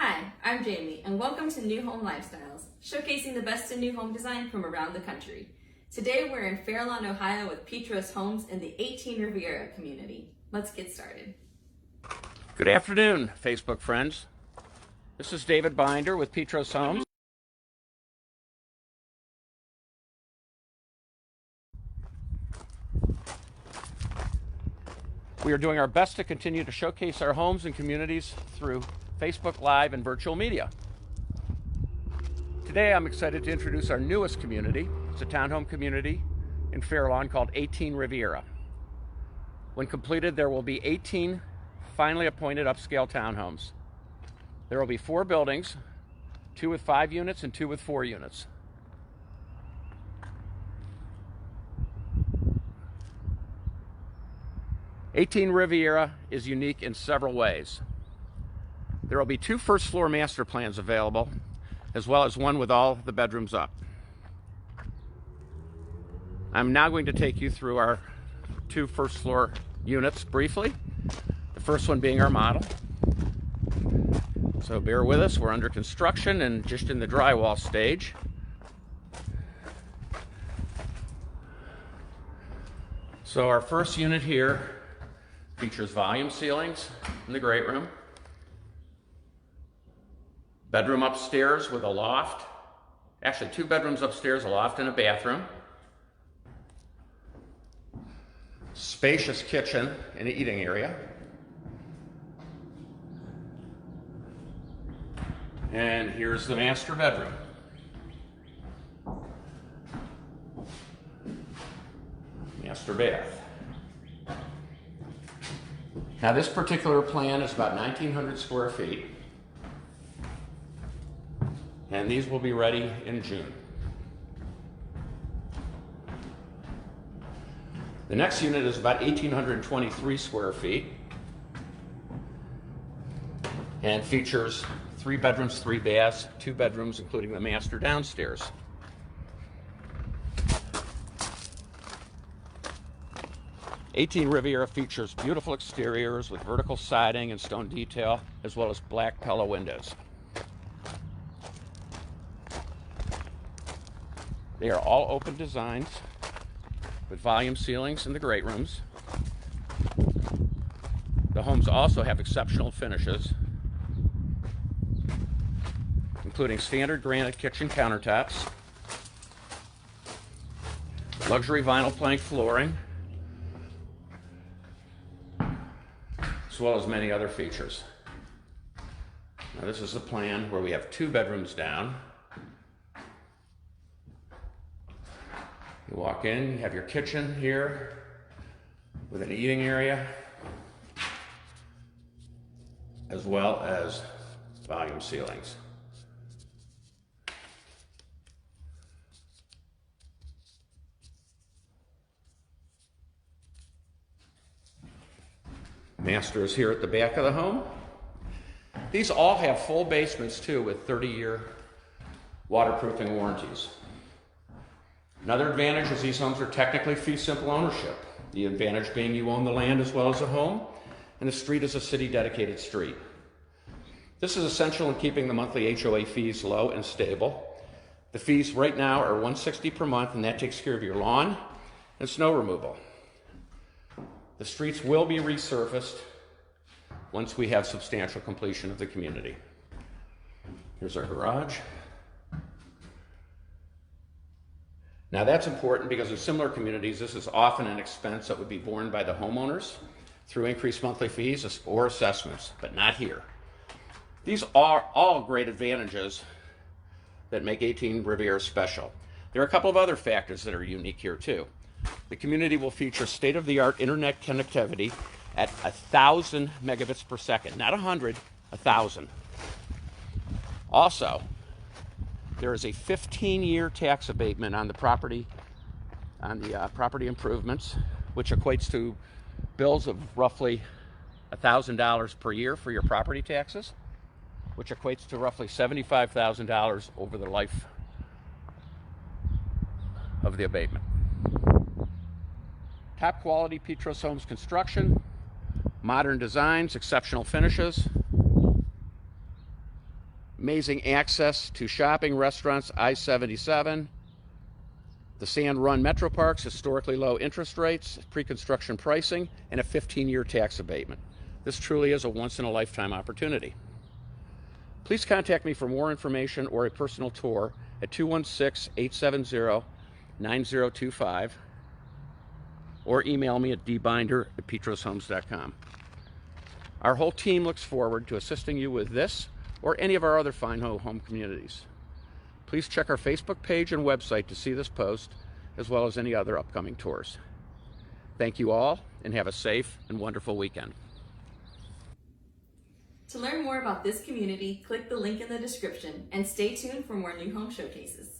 Hi, I'm Jamie, and welcome to New Home Lifestyles, showcasing the best in new home design from around the country. Today we're in Fair Lawn, Ohio with Petros Homes in the 18 Riviera community. Let's get started. Good afternoon, Facebook friends. This is David Binder with Petros Homes. We are doing our best to continue to showcase our homes and communities through Facebook Live and virtual media. Today I'm excited to introduce our newest community. It's a townhome community in Fair Lawn called 18 Riviera. When completed, there will be 18 finally appointed upscale townhomes. There will be 4 buildings, 2 with 5 units and 2 with 4 units. '18 Riviera is unique in several ways. There will be 2 first floor master plans available, as well as one with all the bedrooms up. I'm now going to take you through our 2 first floor units briefly, the first one being our model. So bear with us, we're under construction and just in the drywall stage. So our first unit here features volume ceilings in the great room, bedroom upstairs with a loft, actually 2 bedrooms upstairs, a loft and a bathroom, spacious kitchen and eating area, and here's the master bedroom. Master bath. Now this particular plan is about 1,900 square feet, and these will be ready in June. The next unit is about 1,823 square feet and features 3 bedrooms, 3 baths, 2 bedrooms, including the master downstairs. '18 Riviera features beautiful exteriors with vertical siding and stone detail, as well as black Pella windows. They are all open designs with volume ceilings in the great rooms. The homes also have exceptional finishes, including standard granite kitchen countertops, luxury vinyl plank flooring, as well as many other features. Now this is the plan where we have 2 bedrooms down. You walk in, you have your kitchen here with an eating area, as well as volume ceilings. Master is here at the back of the home. These all have full basements too, with 30-year waterproofing warranties. Another advantage is these homes are technically fee simple ownership. The advantage being you own the land as well as the home, and the street is a city dedicated street. This is essential in keeping the monthly HOA fees low and stable. The fees right now are $160 per month, and that takes care of your lawn and snow removal. The streets will be resurfaced once we have substantial completion of the community. Here's our garage. Now that's important because in similar communities, this is often an expense that would be borne by the homeowners through increased monthly fees or assessments, but not here. These are all great advantages that make 18 Riviera special. There are a couple of other factors that are unique here too. The community will feature state-of-the-art internet connectivity at 1,000 megabits per second, not 100, 1,000. Also, there is a 15-year tax abatement on the property, property improvements, which equates to bills of roughly $1,000 per year for your property taxes, which equates to roughly $75,000 over the life of the abatement. Top quality Petros Homes construction, modern designs, exceptional finishes. amazing access to shopping, restaurants, I-77, the Sand Run Metro Parks, historically low interest rates, pre-construction pricing, and a 15-year tax abatement. This truly is a once-in-a-lifetime opportunity. Please contact me for more information or a personal tour at 216-870-9025 or email me at dbinder@petroshomes.com. Our whole team looks forward to assisting you with this or any of our other fine home communities. Please check our Facebook page and website to see this post, as well as any other upcoming tours. Thank you all, and have a safe and wonderful weekend. To learn more about this community, click the link in the description and stay tuned for more new home showcases.